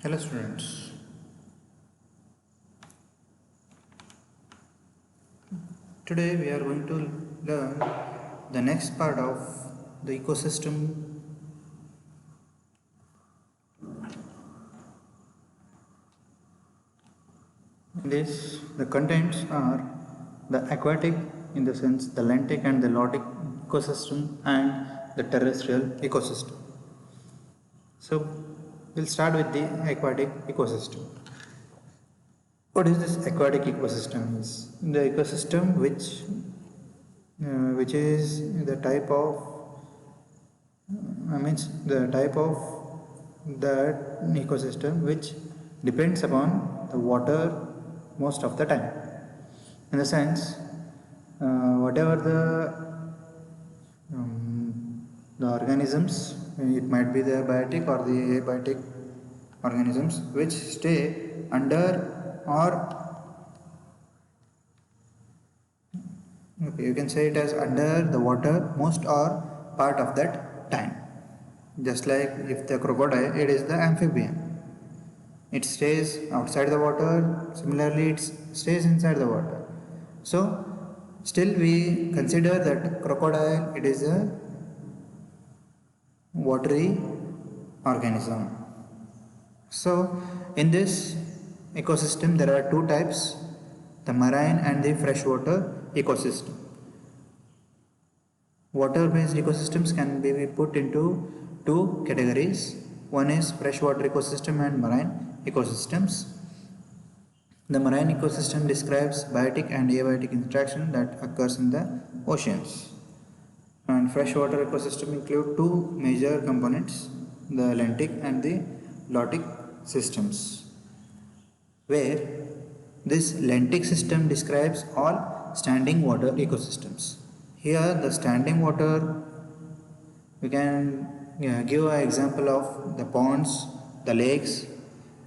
Hello students, today we are going to learn the next part of the ecosystem. In this, the contents are the aquatic, in the sense the lentic and the lotic ecosystem, and the terrestrial ecosystem. So we'll start with the aquatic ecosystem. What is this aquatic ecosystem? Is the ecosystem which is the type of the type of that ecosystem which depends upon the water most of the time. In the sense, whatever the organisms, it might be the abiotic or the abiotic organisms which stay under or okay, you can say it as under the water most or part of that time. Just like if the crocodile, it is the amphibian. It stays outside the water, similarly it stays inside the water. So still we consider that crocodile, it is a watery organism. So in this ecosystem there are two types, the marine and the freshwater ecosystem. Water based ecosystems can be put into two categories. One is freshwater ecosystem and marine ecosystems. The marine ecosystem describes biotic and abiotic interaction that occurs in the oceans. And freshwater ecosystem include two major components, the lentic and the lotic systems, where this lentic system describes all standing water ecosystems. Here the standing water, we can give an example of the ponds, the lakes,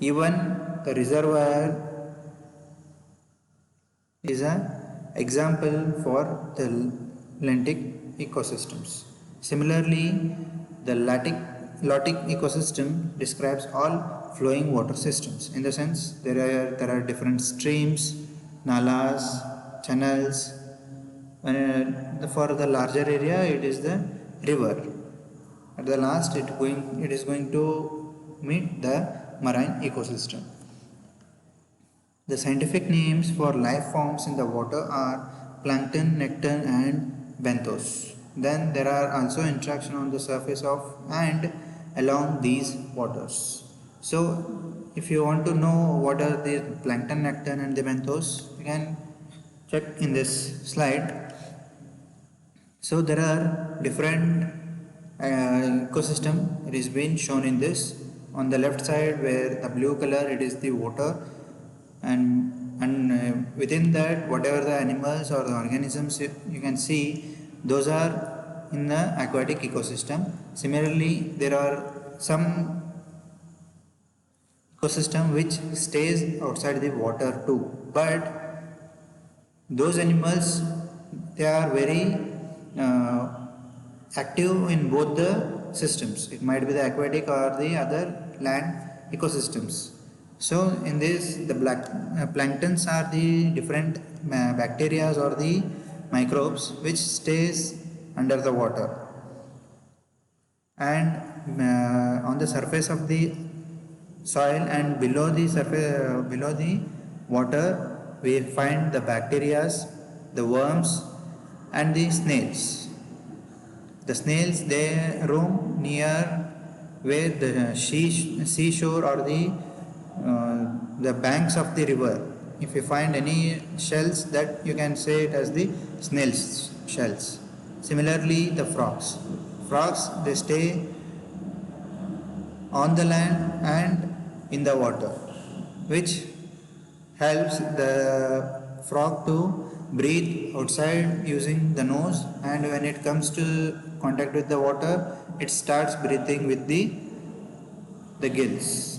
even the reservoir is an example for the lentic ecosystems. Similarly, the lotic ecosystem describes all flowing water systems. In the sense, there are different streams, nalas, channels. For the larger area, it is the river. At the last, it is going to meet the marine ecosystem. The scientific names for life forms in the water are plankton, nectar, and benthos. Then there are also interaction on the surface of and along these waters. So if you want to know what are the plankton, nectar, and the benthos, you can check in this slide. So there are different ecosystem. It is been shown in this. On the left side, where the blue color, it is the water, and within that, whatever the animals or the organisms you can see, those are in the aquatic ecosystem. Similarly, there are some ecosystem which stays outside the water too, but those animals, they are very active in both the systems. It might be the aquatic or the other land ecosystems. So in this, the planktons are the different bacteria or the microbes which stays under the water, and on the surface of the soil and below the surface, below the water, we find the bacteria, the worms, and the snails. The snails, they roam near where the seashore or the banks of the river. If you find any shells, that you can say it as the snails shells. Similarly, the frogs. Frogs, they stay on the land and in the water, which helps the frog to breathe outside using the nose, and when it comes to contact with the water, it starts breathing with the gills.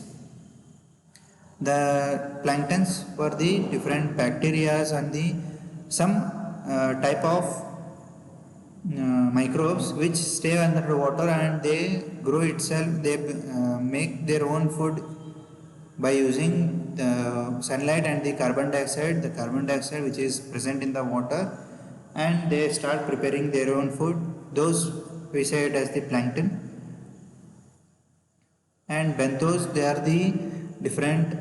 The planktons were the different bacteria and the some type of microbes which stay under the water, and they grow itself, they make their own food by using the sunlight and the carbon dioxide which is present in the water, and they start preparing their own food. Those we say it as the plankton. And benthos, they are the different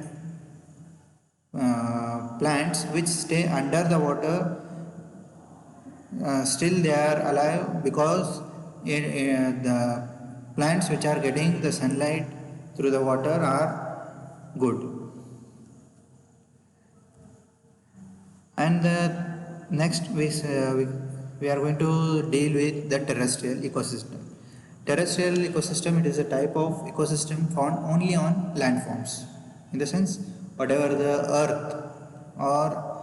plants which stay under the water. Still they are alive because the plants which are getting the sunlight through the water are good. And next we are going to deal with the terrestrial ecosystem. Terrestrial ecosystem, it is a type of ecosystem found only on landforms. In the sense, whatever the earth or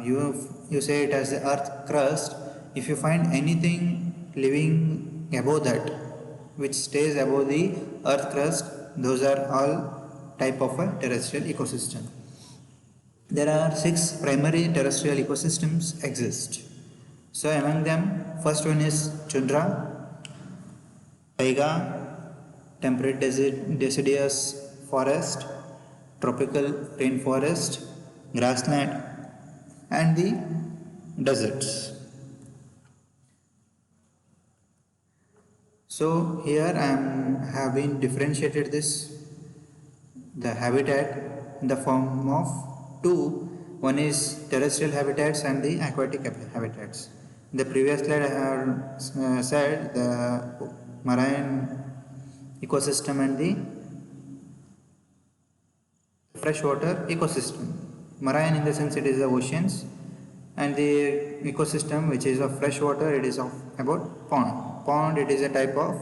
you say it as the earth crust, if you find anything living above that, which stays above the earth crust, those are all type of a terrestrial ecosystem. There are 6 primary terrestrial ecosystems exist. So among them, first one is tundra, taiga, temperate deciduous forest, tropical rainforest, grassland, and the deserts. So here I have been differentiated the habitat in the form of two. One is terrestrial habitats and the aquatic habitats. In the previous slide I have said the marine ecosystem and the freshwater ecosystem. Marine in the sense it is the oceans, and the ecosystem which is of freshwater, it is of about pond. Pond, it is a type of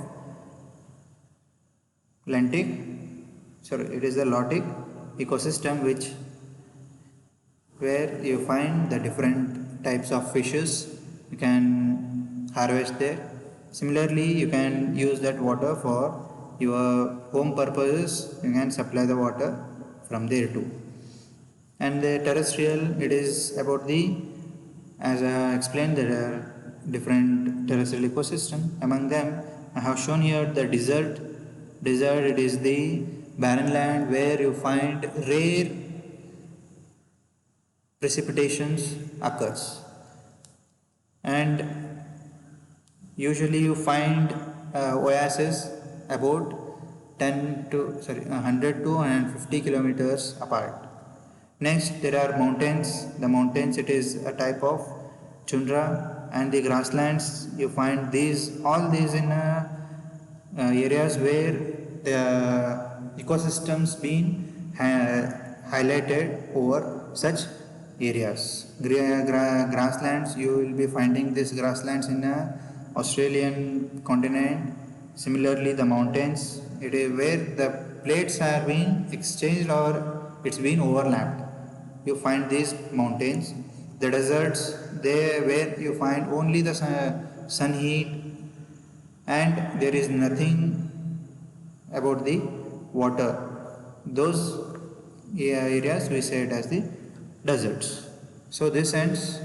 it is a lotic ecosystem where you find the different types of fishes you can harvest there. Similarly, you can use that water for your home purposes. You can supply the water from there too. And the terrestrial, it is about as I explained, there are different terrestrial ecosystem. Among them, I have shown here the desert. Desert, it is the barren land where you find rare precipitations occurs, and usually you find oases about 100 to 150 kilometers apart. Next, there are mountains. The mountains, it is a type of tundra, and the grasslands, you find all these in areas where the ecosystems been highlighted over such areas. Grasslands, you will be finding these grasslands in Australian continent. Similarly, the mountains, it is where the plates are being exchanged or it's been overlapped. You find these mountains. The deserts, they where you find only the sun heat, and there is nothing about the water. Those areas we say it as the deserts. So this ends